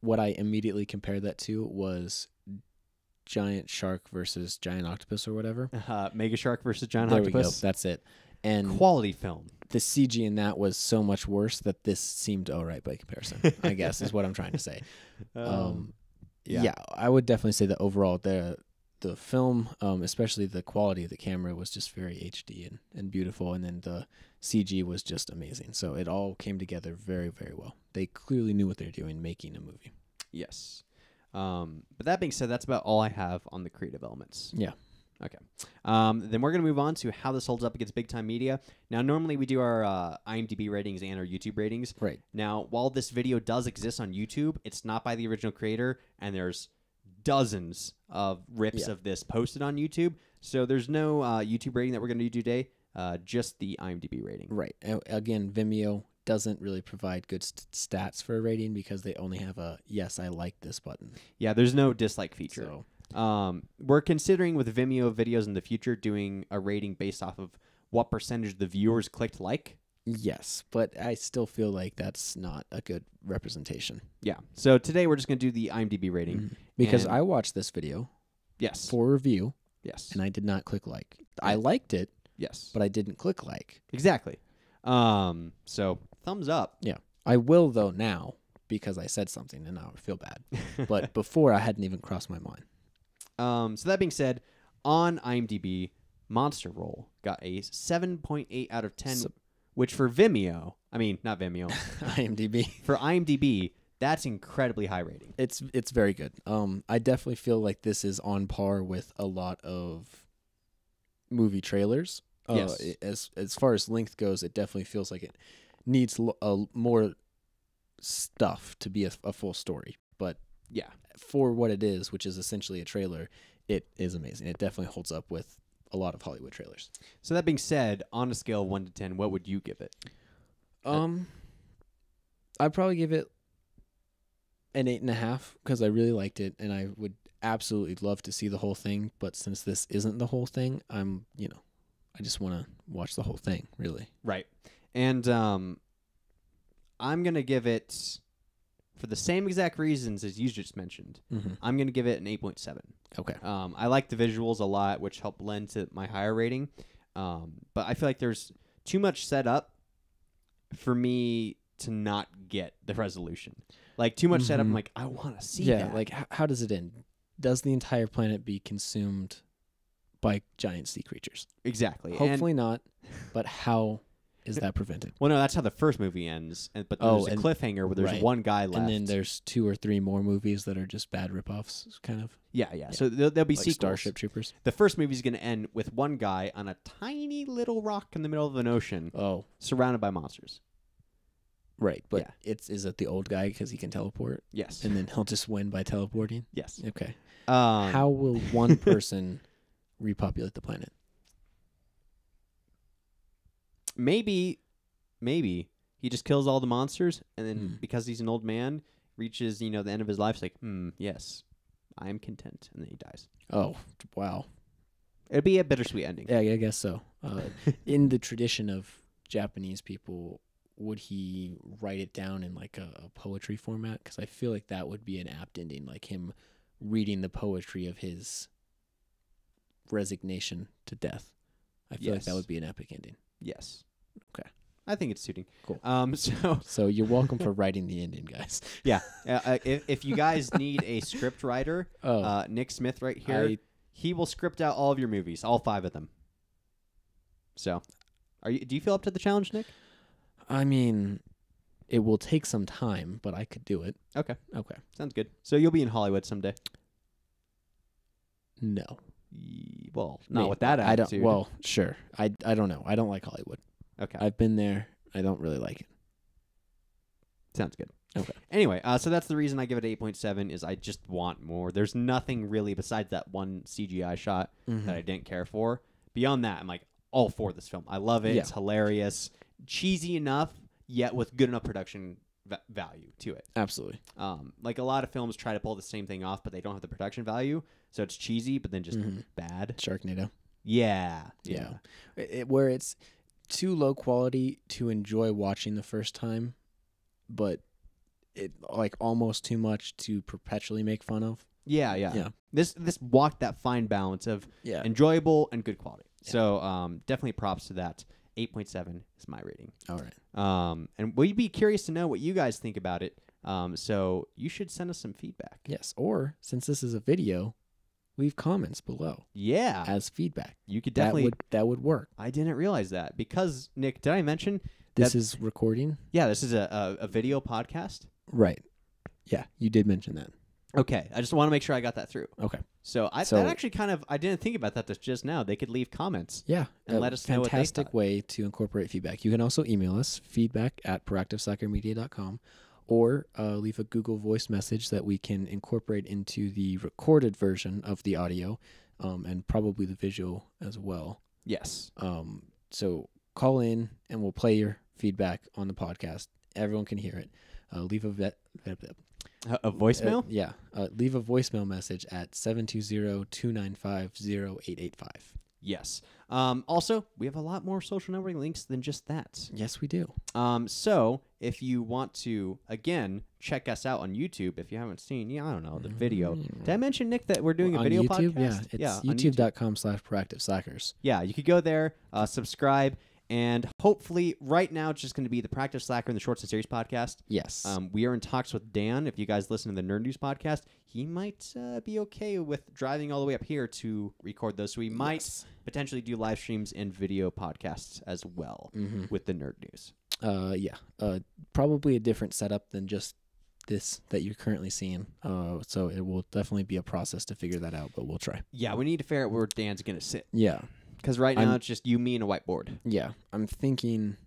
what I immediately compared that to was giant shark versus giant octopus or whatever. Mega shark versus giant there octopus. We go. That's it. And quality film. The CG in that was so much worse that this seemed all right by comparison, I guess, is what I'm trying to say. Yeah, I would definitely say that overall the film, especially the quality of the camera, was just very HD and beautiful, and then the CG was just amazing. So it all came together very, very well. They clearly knew what they're doing making a movie. Yes. But that being said, that's about all I have on the creative elements. Yeah. Okay. Then we're going to move on to how this holds up against big time media. Now, normally we do our IMDb ratings and our YouTube ratings. Right. Now, while this video does exist on YouTube, it's not by the original creator, and there's dozens of rips of this posted on YouTube. So there's no YouTube rating that we're going to do today, just the IMDb rating. Right. Again, Vimeo doesn't really provide good stats for a rating because they only have a yes, I like this button. Yeah, there's no dislike feature. So we're considering with Vimeo videos in the future doing a rating based off of what percentage of the viewers clicked like. Yes, but I still feel like that's not a good representation. Yeah. So today we're just going to do the IMDb rating. Because I watched this video for review. Yes. And I did not click like. I liked it. Yes. But I didn't click like. Exactly. So thumbs up. Yeah. I will though now because I said something and now I feel bad. But before I hadn't even crossed my mind. So that being said, on IMDb, Monster Roll got a 7.8 out of 10, which for Vimeo, I mean, not Vimeo, IMDb. For IMDb, that's incredibly high rating. It's very good. I definitely feel like this is on par with a lot of movie trailers. Yes. As far as length goes, it definitely feels like it needs more stuff to be a full story. But yeah, for what it is, which is essentially a trailer, it is amazing. It definitely holds up with a lot of Hollywood trailers. So that being said, on a scale of 1 to 10, what would you give it? I'd probably give it an 8.5 because I really liked it, and I would absolutely love to see the whole thing. But since this isn't the whole thing, I just want to watch the whole thing, really. Right. And I'm going to give it, for the same exact reasons as you just mentioned, I'm going to give it an 8.7. Okay. I like the visuals a lot, which help lend to my higher rating. But I feel like there's too much set up for me to not get the resolution. Like, too much setup, I'm like, I want to see that. Yeah, like, how does it end? Does the entire planet be consumed by giant sea creatures? Exactly. Hopefully not, but how is that prevented? Well, no, that's how the first movie ends. But there's a cliffhanger where there's one guy left. And then there's 2 or 3 more movies that are just bad ripoffs, kind of. Yeah. So there'll be like sequels. Starship Troopers. The first movie's going to end with one guy on a tiny little rock in the middle of an ocean surrounded by monsters. Right, but is it the old guy because he can teleport? Yes. And then he'll just win by teleporting? Yes. Okay. How will one person repopulate the planet? Maybe he just kills all the monsters, and then because he's an old man, reaches the end of his life. It's like, yes, I am content, and then he dies. Oh, wow. It'd be a bittersweet ending. Yeah, I guess so. In the tradition of Japanese people, would he write it down in like a poetry format? Because I feel like that would be an apt ending, like him reading the poetry of his resignation to death. I feel like that would be an epic ending. Yes. Okay. I think it's suiting. Cool. So you're welcome for writing the ending, guys. Yeah. If you guys need a script writer, Nick Smith right here, he will script out all of your movies, all 5 of them. So, do you feel up to the challenge, Nick? I mean, it will take some time, but I could do it. Okay. Okay. Sounds good. So you'll be in Hollywood someday? No. Well, not with that attitude. Well, sure. I don't know. I don't like Hollywood. Okay. I've been there. I don't really like it. Sounds good. Okay. Anyway, so that's the reason I give it 8.7 is I just want more. There's nothing really besides that one CGI shot that I didn't care for. Beyond that, I'm like all for this film. I love it. Yeah. It's hilarious. Cheesy enough, yet with good enough production value to it. Absolutely. Like a lot of films try to pull the same thing off, but they don't have the production value. So it's cheesy, but then just bad. Sharknado. Yeah. Where it's too low quality to enjoy watching the first time, but it like almost too much to perpetually make fun of. Yeah. This walked that fine balance of enjoyable and good quality. Yeah. So definitely props to that. 8.7 is my rating. All right. And we'd be curious to know what you guys think about it. So you should send us some feedback. Yes. Or since this is a video, leave comments below. Yeah. As feedback. You could definitely. That would work. I didn't realize that because, Nick, did I mention this is recording? Yeah, this is a video podcast. Right. Yeah, you did mention that. Okay. I just want to make sure I got that through. Okay. So that actually I didn't think about that just now. They could leave comments. Yeah. And let us know what they thought. Fantastic way to incorporate feedback. You can also email us, feedback@ProactiveSlackerMedia.com, or leave a Google voice message that we can incorporate into the recorded version of the audio and probably the visual as well. Yes. So call in and we'll play your feedback on the podcast. Everyone can hear it. Leave a voicemail? Yeah. Leave a voicemail message at 720-295-0885. Yes. Also, we have a lot more social networking links than just that. Yes, we do. So if you want to, again, check us out on YouTube, if you haven't seen, the video. Did I mention, Nick, that we're doing a video YouTube? podcast? Yeah, it's youtube.com/ProactiveSlackers. Yeah, you could go there, subscribe, and hopefully right now it's just going to be the Proactive Slacker and the Shorts and Series podcast. Yes. We are in talks with Dan. If you guys listen to the Nerd News podcast, he might be okay with driving all the way up here to record those. So we might potentially do live streams and video podcasts as well with the Nerd News. Probably a different setup than just this that you're currently seeing. So it will definitely be a process to figure that out, but we'll try. Yeah, we need to figure out where Dan's going to sit. Yeah. Because right now it's just you, me, and a whiteboard. Yeah, I'm thinking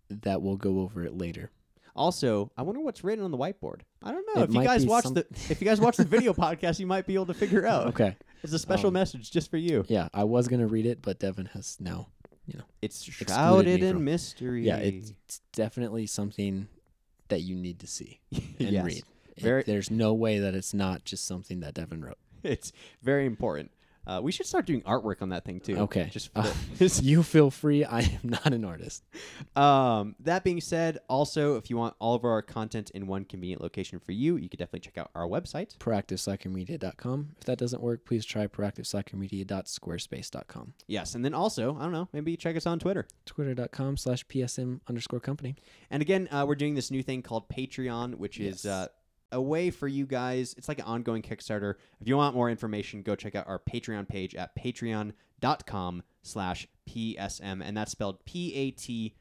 that we'll go over it later. Also, I wonder what's written on the whiteboard. I don't know. If you guys watch the video podcast, you might be able to figure it out. Okay, it's a special message just for you. Yeah, I was gonna read it, but Devin has now, it's shrouded in mystery. Yeah, it's definitely something that you need to see and read. There's no way that it's not just something that Devin wrote. It's very important. We should start doing artwork on that thing too. Okay. You feel free. I am not an artist. That being said, also, if you want all of our content in one convenient location for you, you can definitely check out our website. ProactiveSlackerMedia.com. If that doesn't work, please try ProactiveSlackerMedia.squarespace.com. Yes. And then also, I don't know, maybe check us on Twitter. Twitter.com/PSM_company. And again, we're doing this new thing called Patreon, which is a way for you guys. It's like an ongoing Kickstarter. If you want more information, go check out our Patreon page at patreon.com/PSM, and that's spelled PATREON.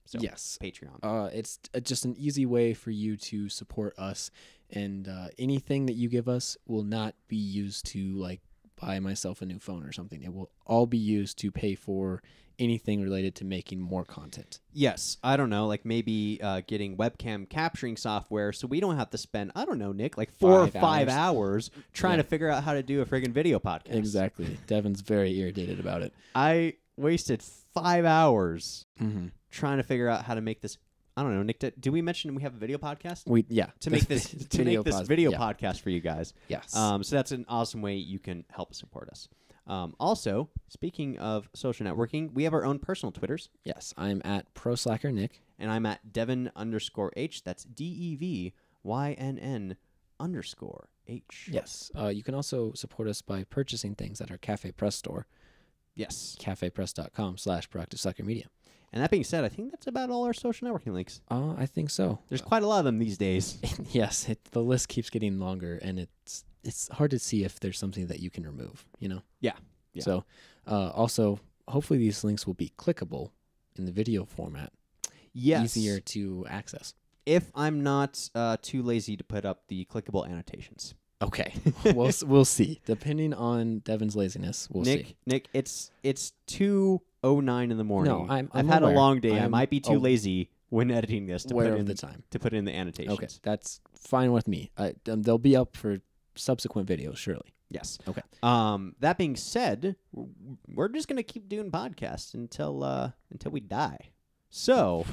So yes, Patreon. It's just an easy way for you to support us, and anything that you give us will not be used to buy myself a new phone or something. It will all be used to pay for anything related to making more content. Yes. I don't know, maybe getting webcam capturing software so we don't have to spend, I don't know, Nick, 4 or 5 hours trying to figure out how to do a friggin' video podcast. Exactly. Devin's very irritated about it. wasted 5 hours Mm-hmm. trying to figure out how to make this. I don't know, Nick. Did we mention we have a video podcast? To make this video podcast for you guys. Yes. So that's an awesome way you can help support us. Also, speaking of social networking, we have our own personal Twitters. Yes, I'm at ProSlackerNick. And I'm at Devynn_H. That's DEVYNN_H. Yes. You can also support us by purchasing things at our Cafe Press store. Yes. cafepress.com/ProactiveSlackerMedia. And that being said, I think that's about all our social networking links. I think so. There's quite a lot of them these days. Yes, the list keeps getting longer, and it's hard to see if there's something that you can remove, Yeah. So, also, hopefully these links will be clickable in the video format. Yes. Easier to access. If I'm not too lazy to put up the clickable annotations. Okay. we'll see. Depending on Devynn's laziness, we'll see. Nick, it's 2:09 in the morning. No, I've had a long day. I might be too lazy when editing this to put in the time to put in the annotations. Okay, that's fine with me. They'll be up for subsequent videos, surely. Yes. Okay. That being said, we're just gonna keep doing podcasts until we die. So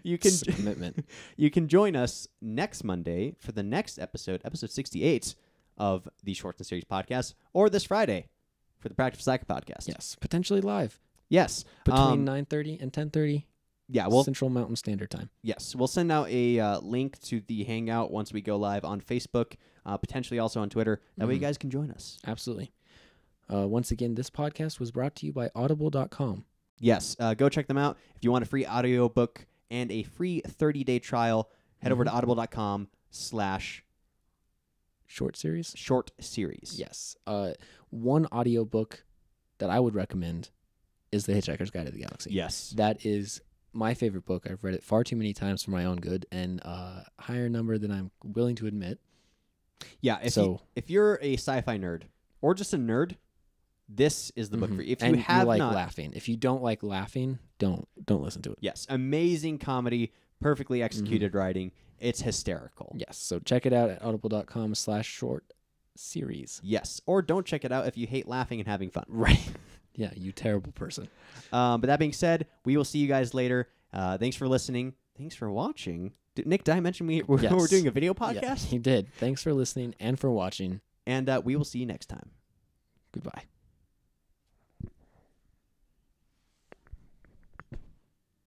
you can commitment. You can join us next Monday for the next episode 68 of the Shorts and Series podcast, or this Friday for the Practice Slacker podcast. Yes, potentially live. Yes, between 9:30 and 10:30. Yeah, well, Central Mountain Standard Time. Yes, we'll send out a link to the Hangout once we go live on Facebook, potentially also on Twitter. That way you guys can join us. Absolutely. Once again, this podcast was brought to you by Audible.com. Yes, go check them out. If you want a free audiobook and a free 30-day trial, head over to audible.com/short series. Yes. One audiobook that I would recommend is The Hitchhiker's Guide to the Galaxy. Yes. That is my favorite book. I've read it far too many times for my own good, and higher number than I'm willing to admit. Yeah, if you're a sci-fi nerd or just a nerd, this is the book for you. If you laughing. If you don't like laughing, don't listen to it. Yes, amazing comedy, perfectly executed writing. It's hysterical. Yes, so check it out at audible.com/short series. Yes, or don't check it out if you hate laughing and having fun. Right. Yeah, you terrible person. But that being said, we will see you guys later. Thanks for listening. Thanks for watching. Nick, did I mention we're doing a video podcast? Yeah, he did. Thanks for listening and for watching. And we will see you next time. Goodbye.